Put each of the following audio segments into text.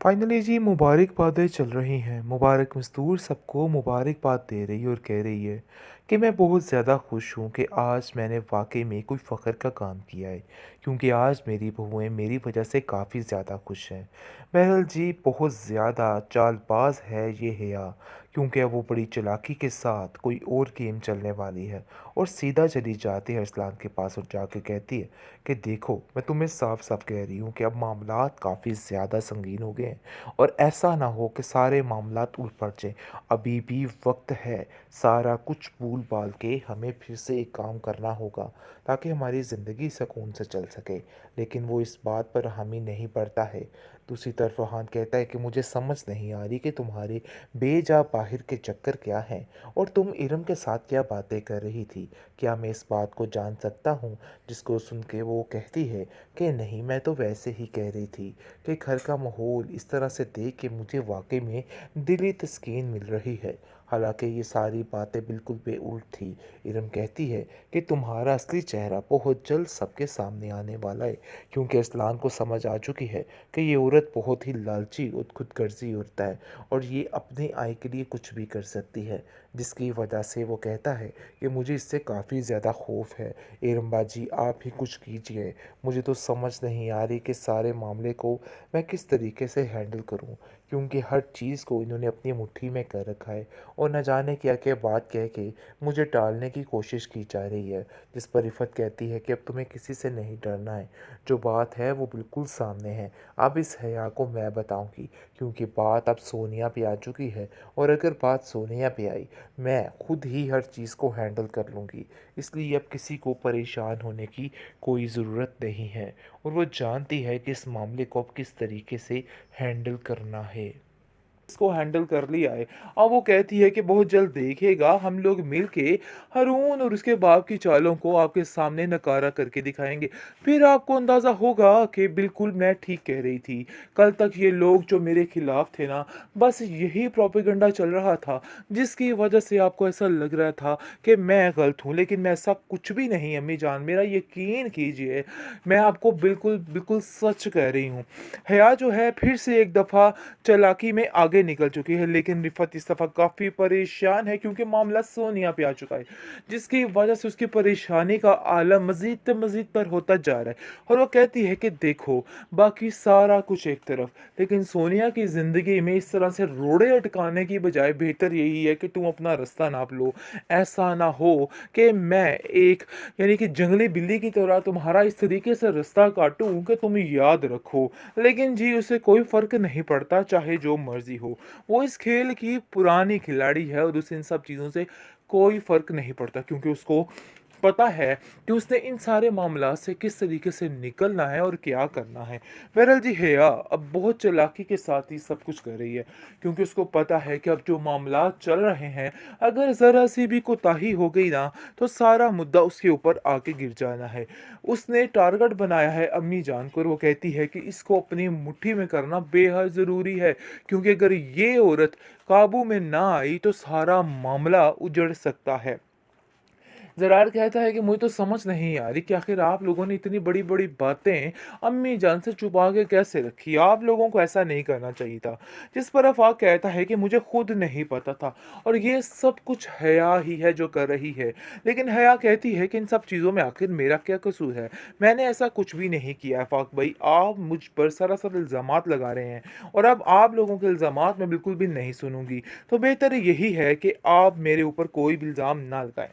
Finally जी मुबारकबादें चल रही हैं। मुबारक मज़दूर सबको मुबारकबाद दे रही है और कह रही है कि मैं बहुत ज़्यादा खुश हूँ कि आज मैंने वाक़ई में कोई फ़ख्र का काम किया है, क्योंकि आज मेरी बहुएँ मेरी वजह से काफ़ी ज़्यादा खुश हैं। बहरहाल जी बहुत ज़्यादा चालबाज़ है ये हिया, क्योंकि अब वो बड़ी चालाकी के साथ कोई और गेम चलने वाली है और सीधा चली जाती है अरसलान के पास और जाके कहती है कि देखो, मैं तुम्हें साफ-साफ कह रही हूँ कि अब मामलात काफ़ी ज़्यादा संगीन हो गए हैं और ऐसा ना हो कि सारे मामलात उलट जाएँ। अभी भी वक़्त है, सारा कुछ भूल-भाल के हमें फिर से एक काम करना होगा ताकि हमारी ज़िंदगी सुकून से चल सके। लेकिन वो इस बात पर हामी नहीं भरता है। दूसरी तरफ फरहान कहता है कि मुझे समझ नहीं आ रही कि तुम्हारे बेजा बाहिर के चक्कर क्या हैं और तुम इरम के साथ क्या बातें कर रही थी? क्या मैं इस बात को जान सकता हूँ? जिसको सुन के वो कहती है कि नहीं, मैं तो वैसे ही कह रही थी कि घर का माहौल इस तरह से देख के मुझे वाकई में दिली तस्कीन मिल रही है। हालांकि ये सारी बातें बिल्कुल बेउल्ट थी। इरम कहती है कि तुम्हारा असली चेहरा बहुत जल्द सबके सामने आने वाला है, क्योंकि असलान को समझ आ चुकी है कि ये औरत बहुत ही लालची और खुदगर्जी औरत है और ये अपनी आय के लिए कुछ भी कर सकती है, जिसकी वजह से वो कहता है कि मुझे इससे काफ़ी ज़्यादा खौफ है। एरम्बा जी, आप ही कुछ कीजिए। मुझे तो समझ नहीं आ रही कि सारे मामले को मैं किस तरीके से हैंडल करूं, क्योंकि हर चीज़ को इन्होंने अपनी मुट्ठी में कर रखा है और न जाने क्या क्या बात कह के मुझे टालने की कोशिश की जा रही है। जिस पर रिफ़त कहती है कि अब तुम्हें किसी से नहीं डरना है, जो बात है वो बिल्कुल सामने है। अब इस हया को मैं बताऊंगी, क्योंकि बात अब सोनिया पे आ चुकी है और अगर बात सोनिया पे आई, मैं खुद ही हर चीज़ को हैंडल कर लूँगी। इसलिए अब किसी को परेशान होने की कोई ज़रूरत नहीं है और वो जानती है कि इस मामले को अब किस तरीके से हैंडल करना है। इसको हैंडल कर लिया है। अब वो कहती है कि बहुत जल्द देखिएगा, हम लोग मिल के हारून और उसके बाप की चालों को आपके सामने नकारा करके दिखाएँगे। फिर आपको अंदाज़ा होगा कि बिल्कुल मैं ठीक कह रही थी। कल तक ये लोग जो मेरे खिलाफ थे ना, बस यही प्रोपेगेंडा चल रहा था, जिसकी वजह से आपको ऐसा लग रहा था कि मैं गलत हूँ। लेकिन मैं ऐसा कुछ भी नहीं अम्मी जान, मेरा यकीन कीजिए, मैं आपको बिल्कुल, बिल्कुल सच कह रही हूँ। हया जो है फिर से एक दफ़ा चालाकी में आगे निकल चुकी है, लेकिन रिफ़त इस दफ़ा काफ़ी परेशान है, क्योंकि मामला सोनिया पे आ चुका है, जिसकी वजह से उसकी परेशानी का आलम मज़ीद पर होता जा रहा है। और वो कहती है कि देखो, बाकी सारा कुछ एक तरफ, लेकिन सोनिया की ज़िंदगी में इस तरह से रोड़े अटकाने की बजाय बेहतर यही है कि तुम अपना रास्ता नाप लो। ऐसा ना हो कि मैं एक यानी कि जंगली बिल्ली की तरह तुम्हारा इस तरीके से रास्ता काटूँ कि तुम याद रखो। लेकिन जी उसे कोई फ़र्क नहीं पड़ता, चाहे जो मर्ज़ी हो। वो इस खेल की पुरानी खिलाड़ी है और उसे इन सब चीज़ों से कोई फ़र्क नहीं पड़ता, क्योंकि उसको पता है कि उसने इन सारे मामलात से किस तरीके से निकलना है और क्या करना है। बहरहाल जी हिया अब बहुत चालाकी के साथ ही सब कुछ कर रही है, क्योंकि उसको पता है कि अब जो मामलात चल रहे हैं, अगर ज़रा-सी भी कोताही हो गई ना, तो सारा मुद्दा उसके ऊपर आके गिर जाना है। उसने टारगेट बनाया है अम्मी जान को और वो कहती है कि इसको अपनी मुट्ठी में करना बेहद ज़रूरी है, क्योंकि अगर ये औरत काबू में ना आई तो सारा मामला उजड़ सकता है। ज़रार कहता है कि मुझे तो समझ नहीं आ रही कि आखिर आप लोगों ने इतनी बड़ी-बड़ी बातें अम्मी जान से छुपा के कैसे रखी? आप लोगों को ऐसा नहीं करना चाहिए था। जिस पर आफ़ाक़ कहता है कि मुझे खुद नहीं पता था और ये सब कुछ हया ही है जो कर रही है। लेकिन हया कहती है कि इन सब चीज़ों में आखिर मेरा क्या कसूर है? मैंने ऐसा कुछ भी नहीं किया आफ़ाक़ भाई, आप मुझ पर सरासर इल्ज़ामात लगा रहे हैं और अब आप लोगों के इल्ज़ामात मैं बिल्कुल भी नहीं सुनूँगी। तो बेहतर यही है कि आप मेरे ऊपर कोई भी इल्ज़ाम ना लगाएँ।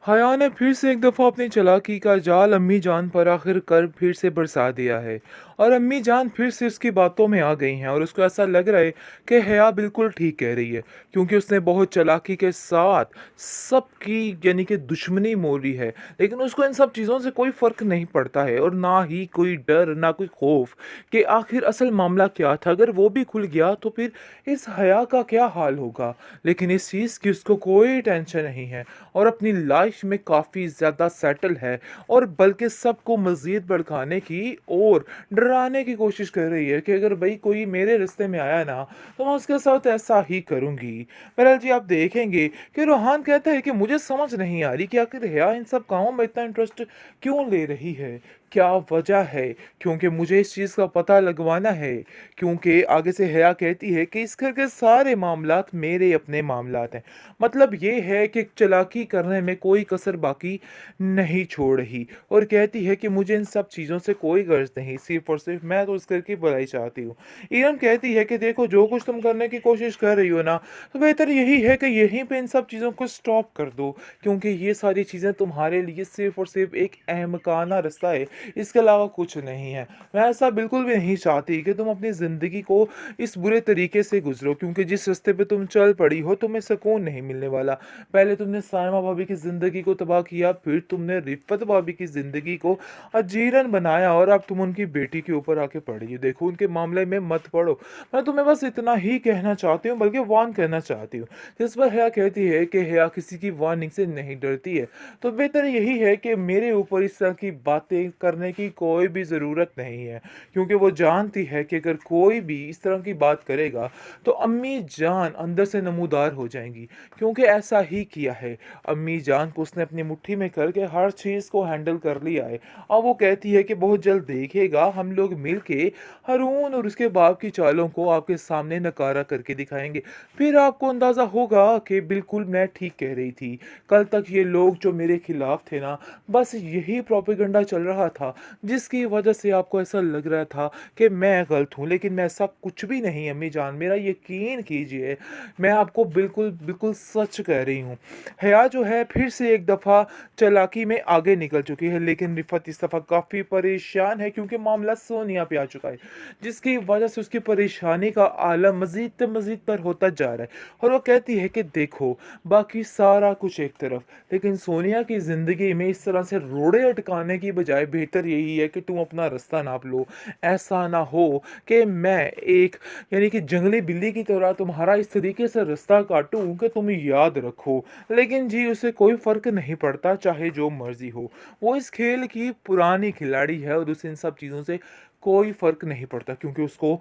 हया ने फिर से एक दफ़ा अपनी चालाकी का जाल अम्मी जान पर आखिरकार फिर से बरसा दिया है और अम्मी जान फिर से उसकी बातों में आ गई हैं और उसको ऐसा लग रहा है कि हया बिल्कुल ठीक कह रही है, क्योंकि उसने बहुत चालाकी के साथ सबकी यानी कि दुश्मनी मोली है। लेकिन उसको इन सब चीज़ों से कोई फ़र्क नहीं पड़ता है और ना ही कोई डर, ना कोई खौफ कि आखिर असल मामला क्या था। अगर वो भी खुल गया तो फिर इस हया का क्या हाल होगा। लेकिन इस चीज़ की उसको कोई टेंशन नहीं है और अपनी लाइफ में काफ़ी ज़्यादा सेटल है और बल्कि सबको मज़ीद भड़काने की और डराने की कोशिश कर रही है कि अगर भाई कोई मेरे रास्ते में आया ना, तो मैं उसके साथ ऐसा ही करूँगी। बहरहाल जी आप देखेंगे कि रोहान कहता है कि मुझे समझ नहीं आ रही कि आखिर हया इन सब कामों में इतना इंटरेस्ट क्यों ले रही है? क्या वजह है? क्योंकि मुझे इस चीज़ का पता लगवाना है, क्योंकि आगे से हया कहती है कि इस घर के सारे मामलात मेरे अपने मामलात हैं। मतलब ये है कि चालाकी करने में कोई कसर बाकी नहीं छोड़ रही और कहती है कि मुझे इन सब चीज़ों से कोई गर्ज़ नहीं, सिर्फ़ और सिर्फ़ मैं तो उस घर की भलाई चाहती हूँ। इरम कहती है कि देखो जो कुछ तुम करने की कोशिश कर रही हो ना, तो बेहतर यही है कि यहीं पे इन सब चीज़ों को स्टॉप कर दो, क्योंकि ये सारी चीज़ें तुम्हारे लिए सिर्फ़ और सिर्फ़ एक अहमकाना रास्ता है, इसके अलावा कुछ नहीं है। मैं ऐसा बिल्कुल भी नहीं चाहती कि तुम अपनी ज़िंदगी को इस बुरे तरीके से गुज़रो, क्योंकि जिस रास्ते पे तुम चल पड़ी हो तुम्हें सुकून नहीं मिलने वाला। पहले तुमने सायमा भाभी की ज़िंदगी को तबाह किया, फिर तुमने रिफ़्फ़त भाभी की ज़िंदगी को अजीरन बनाया और अब तुम उनकी बेटी के ऊपर आके पड़ी हो। देखो उनके मामले में मत पड़ो। मैं तुम्हें बस इतना ही कहना चाहती हूँ, बल्कि वार्न करना चाहती हूँ। जिस पर हया कहती है कि हया किसी की वार्निंग से नहीं डरती है। तो बेहतर यही है कि मेरे ऊपर इस तरह की बातें करने की कोई भी ज़रूरत नहीं है, क्योंकि वो जानती है कि अगर कोई भी इस तरह की बात करेगा तो अम्मी जान अंदर से नमूदार हो जाएंगी, क्योंकि ऐसा ही किया है। अम्मी जान को उसने अपनी मुट्ठी में करके हर चीज़ को हैंडल कर लिया है। अब वो कहती है कि बहुत जल्द देखिएगा हम लोग मिलके हारून और उसके बाप की चालों को आपके सामने नकारा करके दिखाएंगे। फिर आपको अंदाज़ा होगा कि बिल्कुल मैं ठीक कह रही थी। कल तक ये लोग जो मेरे खिलाफ थे ना, बस यही प्रोपेगेंडा चल रहा था, जिसकी वजह से आपको ऐसा लग रहा था कि मैं गलत हूँ, लेकिन मैं ऐसा कुछ भी नहीं अम्मी जान, मेरा यकीन कीजिए। मैं आपको बिल्कुल, बिल्कुल सच कह रही हूँ। हया जो है फिर से एक दफ़ा चालाकी में आगे निकल चुकी है, लेकिन रिफ़त इस दफ़ा काफ़ी परेशान है, क्योंकि मामला सोनिया पे आ चुका है, जिसकी वजह से उसकी परेशानी का आलम मज़ीद से मज़ीद तर होता जा रहा है। और वो कहती है कि देखो, बाकी सारा कुछ एक तरफ, लेकिन सोनिया की ज़िंदगी में इस तरह से रोड़े अटकाने की बजाय बेहतर यही है कि तुम अपना रास्ता नाप लो। ऐसा ना हो कि मैं एक यानी कि जंगली बिल्ली की तरह तुम्हारा इस तरीके से रास्ता काटूँ कि तुम याद रखो। लेकिन जी उसे कोई फ़र्क नहीं पड़ता, चाहे जो मर्ज़ी हो। वो इस खेल की पुरानी खिलाड़ी है और उसे इन सब चीज़ों से कोई फ़र्क नहीं पड़ता, क्योंकि उसको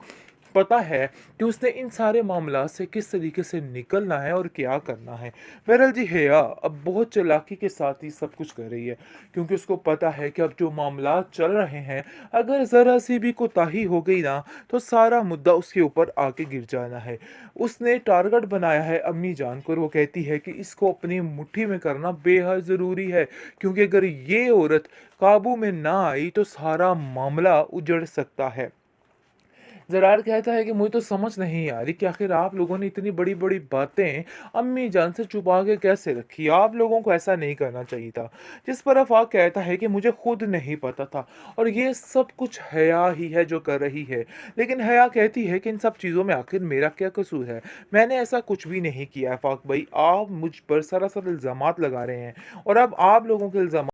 पता है कि उसने इन सारे मामलात से किस तरीके से निकलना है और क्या करना है। बहरहाल जी हया अब बहुत चालाकी के साथ ही सब कुछ कर रही है, क्योंकि उसको पता है कि अब जो मामलात चल रहे हैं, अगर ज़रा-सी भी कोताही हो गई ना, तो सारा मुद्दा उसके ऊपर आके गिर जाना है। उसने टारगेट बनाया है अम्मी जान को और वो कहती है कि इसको अपनी मुट्ठी में करना बेहद ज़रूरी है, क्योंकि अगर ये औरत काबू में ना आई तो सारा मामला उजड़ सकता है। ज़रार कहता है कि मुझे तो समझ नहीं आ रही कि आखिर आप लोगों ने इतनी बड़ी-बड़ी बातें अम्मी जान से छुपा के कैसे रखी? आप लोगों को ऐसा नहीं करना चाहिए था। जिस पर आफ़ाक़ कहता है कि मुझे खुद नहीं पता था और ये सब कुछ हया ही है जो कर रही है। लेकिन हया कहती है कि इन सब चीज़ों में आखिर मेरा क्या कसूर है? मैंने ऐसा कुछ भी नहीं किया आफ़ाक़ भाई, आप मुझ पर सरासर इल्ज़ामात लगा रहे हैं और अब आप लोगों के इल्ज़ाम